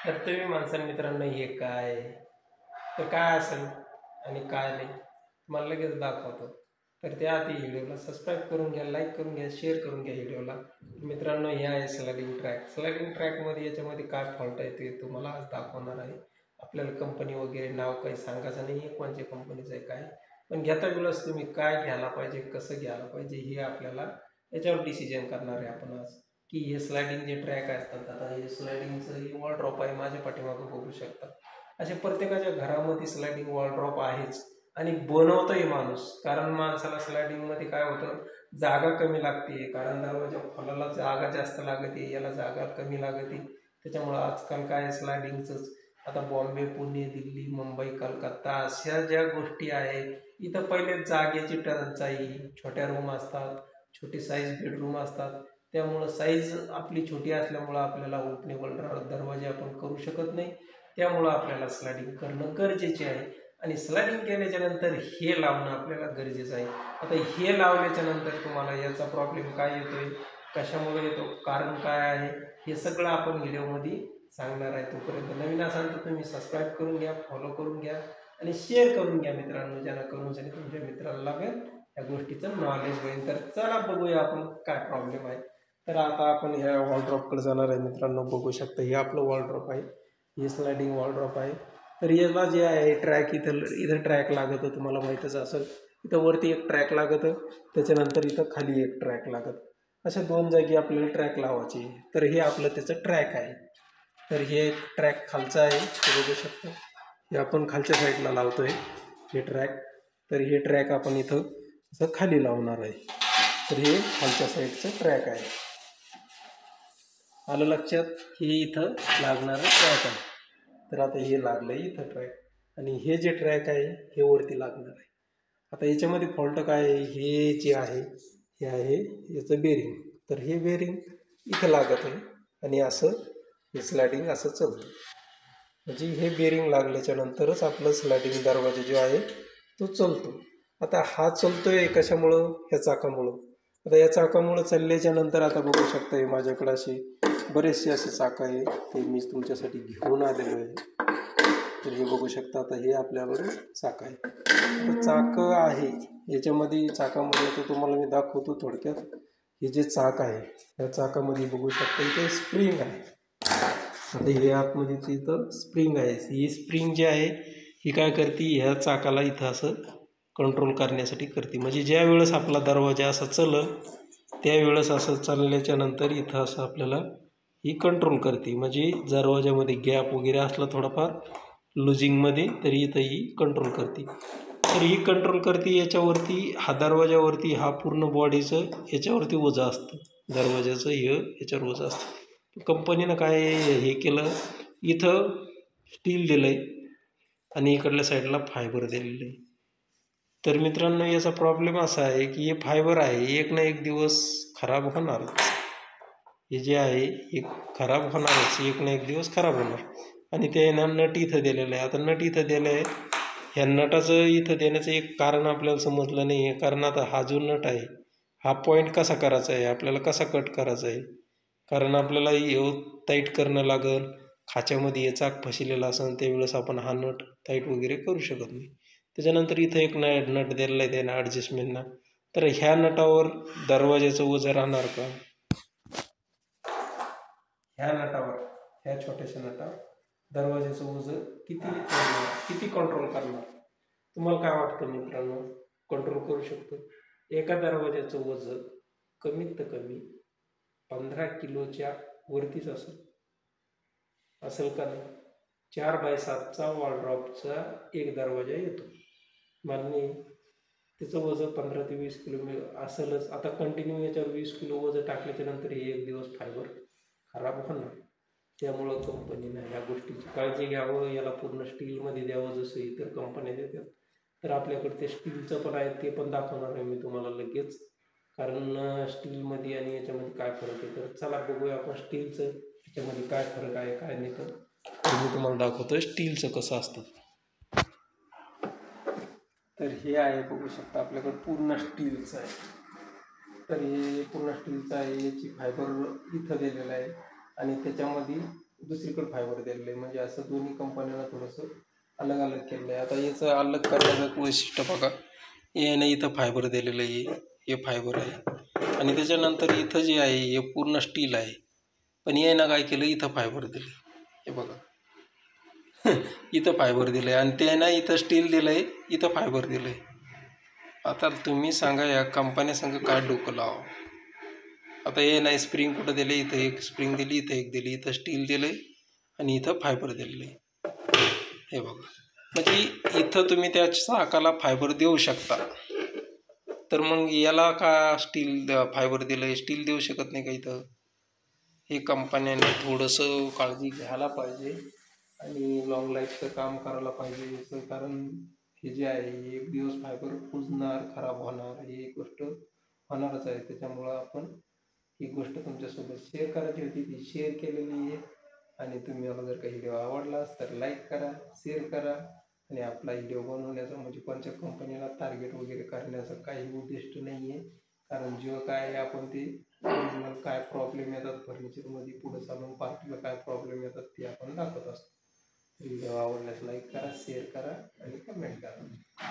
तर तुम्ही माणसां मित्रांनो हे काय तर काय असेल आणि काय नाही तुम्हाला लगेच दाखवतो. तर त्या आधी व्हिडिओला सबस्क्राईब करून घ्या, लाईक करून घ्या, शेअर करून घ्या व्हिडिओला. मित्रांनो हे आहे स्लायडिंग ट्रॅक. स्लायडिंग ट्रॅकमध्ये याच्यामध्ये काय फॉल्ट आहे ते तुम्हाला आज दाखवणार आहे. आपल्याला कंपनी वगैरे नाव काही सांगायचं नाही आहे, कोणत्या कंपनीचं आहे काय, पण घेता वेळेस तुम्ही काय घ्यायला पाहिजे, कसं घ्यायला पाहिजे हे आपल्याला याच्यावर डिसिजन करणार आहे आपण आज. की हे स्लायडिंग जे ट्रॅक असतात, आता हे स्लायडिंगचं वॉल ड्रॉप आहे माझ्या पाठीमागं बघू शकता. असे प्रत्येकाच्या घरामध्ये स्लायडिंग वॉल ड्रॉप आहेच आणि बनवतोही माणूस. कारण माणसाला स्लायडिंगमध्ये काय होतं, जागा कमी लागते, कारण दरवाजा खोलाला जागा जास्त लागते, याला जागा कमी लागते. त्याच्यामुळं आजकाल काय स्लायडिंगचंच आता बॉम्बे, पुणे, दिल्ली, मुंबई, कलकत्ता अशा ज्या गोष्टी आहेत, इथं पहिले जागेची टंचाई, छोट्या रूम असतात, छोटी साईज बेडरूम असतात. त्यामुळं साईज आपली छोटी असल्यामुळं आपल्याला ओपनेबल दरवाजे आपण करू शकत नाही. त्यामुळं आपल्याला स्लायडिंग करणं गरजेचे आहे आणि स्लायडिंग केल्याच्या नंतर हे लावणं आपल्याला गरजेचं आहे. आता हे लावल्याच्या नंतर तुम्हाला याचा प्रॉब्लेम काय येतोय, कशामुळे येतो, कारण काय आहे, हे सगळं आपण व्हिडिओमध्ये सांगणार आहे. तोपर्यंत नवीन असाल तर तुम्ही सबस्क्राईब करून घ्या, फॉलो करून घ्या आणि शेअर करून घ्या मित्रांनो, ज्यांना करून तुमच्या मित्राला लागेल या गोष्टीचं नॉलेज होईल. तर चला बघूया आपण काय प्रॉब्लेम आहे. तर आता आपण ह्या वॉलड्रॉपकडे जाणार आहे मित्रांनो. बघू शकता हे आपलं वॉलड्रॉप आहे, हे स्लायडिंग वॉलड्रॉप आहे. तर याला जे आहे ट्रॅक इथं इथं ट्रॅक लागतं, तुम्हाला माहीतच असेल. इथं वरती एक ट्रॅक लागतं, त्याच्यानंतर इथं खाली एक ट्रॅक लागतं. अशा दोन जागी आपल्याला ट्रॅक लावायचे. तर हे आपलं त्याचं ट्रॅक आहे. तर हे एक ट्रॅक खालचं आहे, ते बघू शकता. हे आपण खालच्या साईडला लावतोय हे ट्रॅक. तर हे ट्रॅक आपण इथं असं खाली लावणार आहे. तर हे खालच्या साईडचं ट्रॅक आहे. आलं लक्षात, हे इथं लागणारं ट्रॅक आहे. तर आता हे लागलं इथं ट्रॅक आणि हे जे ट्रॅक आहे हे वरती लागणार आहे. आता याच्यामध्ये फॉल्ट काय आहे, हे जे आहे हे आहे याचं बेरिंग. तर हे बेरिंग इथं लागत आहे आणि असं हे स्लायडिंग असं चालतं. म्हणजे हे बेरिंग लागल्याच्या नंतरच आपलं स्लायडिंग दरवाजा जो आहे तो चालतो. आता हा चालतोय कशामुळं, ह्या चाकामुळं. आता या चाकामुळं चालल्याच्या नंतर आता बघू शकता हे माझ्याकडे असे बरेचसे असे चाक आहे, ते मी तुमच्यासाठी घेऊन आलेलो आहे. तर हे बघू शकता. आता हे आपल्याकडे चाक आहे. आता चाक आहे याच्यामध्ये, चाकामध्ये आता तुम्हाला मी दाखवतो थोडक्यात. हे जे चाक आहे या चाकामध्ये बघू शकता इथे स्प्रिंग आहे. आता हे आतमध्ये इथं स्प्रिंग आहे. ही स्प्रिंग जी आहे ही काय करते, ह्या चाकाला इथं असं कंट्रोल करण्यासाठी करते. म्हणजे ज्या वेळेस आपला दरवाजा असा चलल त्यावेळेस असं चालल्याच्या नंतर इथं असं आपल्याला ही कंट्रोल करते. म्हणजे दरवाजामध्ये गॅप वगैरे असला थोडाफार लुजिंगमध्ये तरी इथं ही कंट्रोल करते. तर ही कंट्रोल करते याच्यावरती, हा दरवाजावरती, हा पूर्ण बॉडीचं याच्यावरती ओझं असतं, दरवाजाचं हे याच्यावर ओझं असतं. कंपनीनं काय हे केलं, इथं स्टील दिलं आहे आणि इकडल्या साईडला फायबर दिलेलं आहे. तर मित्रांनो याचा प्रॉब्लेम असा आहे की हे फायबर आहे, एक ना एक दिवस खराब होणारच. हे जे आहे हे खराब होणारच, एक ना एक दिवस खराब होणार. आणि ते ना नट इथं दिलेलं आहे. आता नट इथं दिलं आहे, ह्या नटाचं इथं देण्याचं एक कारण आपल्याला समजलं नाही आहे. कारण आता हा जो नट आहे हा पॉईंट कसा करायचा आहे, आपल्याला कसा कट करायचा आहे. कारण आपल्याला टाईट करणं लागेल, खाच्यामध्ये हे चाक फसलेलं असेल त्यावेळेस आपण हा नट टाईट वगैरे करू शकत नाही. त्याच्यानंतर इथं एक नट दिलेलं आहे त्यानं ॲडजस्टमेंटना. तर ह्या नटावर दरवाजाचं ओझं राहणार का, ह्या नटावर, ह्या छोट्याशा नटावर दरवाजाचं ओझं किती कंट्रोल करणार, तुम्हाला काय वाटतं मित्रांनो, कंट्रोल करू शकतो? एका दरवाजाचं ओझं कमीत कमी 15 किलोच्या वरतीच असेल का नाही. 4x7चा वॉलड्रॉपचा एक दरवाजा येतो, मान्य. त्याचं वजन 15 ते 20 किलो असेलच. आता कंटिन्यू याच्यावर 20 किलो वजन टाकल्याच्या नंतर हे एक दिवस फायबर खराब होणार. त्यामुळं कंपनीनं या गोष्टीची काळजी घ्यावं, याला पूर्ण स्टीलमध्ये द्यावं जसं इतर कंपन्या देतात. तर आपल्याकडे ते स्टीलचं पण आहे, ते पण दाखवणार आहे मी तुम्हाला लगेच. कारण स्टीलमध्ये आणि याच्यामध्ये काय फरक आहे, तर चला बघूया आपण स्टीलचं याच्यामध्ये काय फरक आहे काय नाही. तर मी तुम्हाला दाखवतो स्टीलचं कसं असतं. तर हे आहे बघू शकता आपल्याकडे पूर्ण स्टीलचं आहे. तर हे पूर्ण स्टीलचं आहे, याची फायबर इथं दिलेलं आहे आणि त्याच्यामध्ये दुसरीकडे फायबर दिलेलं आहे. म्हणजे असं दोन्ही कंपन्यांना थोडंसं अलग अलग केलेलं आहे. आता याचं अलग करण्याचं वैशिष्ट्य बघा, हे ना इथं फायबर दिलेलं आहे, हे फायबर आहे आणि त्याच्यानंतर इथं जे आहे हे पूर्ण स्टील आहे. पण हे ना काय केलं, इथं फायबर दिलं, हे बघा इथं फायबर दिलं आहे आणि ते ना इथं स्टील दिलं आहे, इथं फायबर दिलं आहे. आता तुम्ही सांगा या कंपन्या सांगा काय डोकं लावा. आता हे नाही स्प्रिंग कुठं दिले, इथं एक स्प्रिंग दिली, इथं एक दिली, इथं स्टील दिलं आहे आणि इथं फायबर दिलेलं आहे. हे बघा, म्हणजे इथं तुम्ही त्या चाकाला फायबर देऊ शकता. तर मग याला का स्टील फायबर दिलं आहे, स्टील देऊ शकत नाही का इथं? हे कंपन्याने थोडंसं काळजी घ्यायला पाहिजे आणि लॉंग लाईफचं काम करायला पाहिजे याचं. कारण हे जे आहे एक दिवस फायबर कुजणार, खराब होणार, ही एक गोष्ट होणारच आहे. त्याच्यामुळं आपण ही गोष्ट तुमच्यासोबत शेअर करायची होती, ती शेअर केलेली आहे. आणि तुम्हाला जर काही व्हिडिओ आवडलास तर लाईक करा, शेअर करा. आणि आपला व्हिडिओ बनवण्याचा म्हणजे कोणत्या कंपनीला टार्गेट वगैरे करण्याचा काही उद्दिष्ट नाही आहे. कारण जो काय आपण ते ओरिजिनल काय प्रॉब्लेम येतात फर्निचरमध्ये, पुढे चालून पार्टीला काय प्रॉब्लेम येतात ते आपण दाखवत असतो. व्हिडिओ आवडल्यास लाईक करा, शेअर करा आणि कमेंट करा.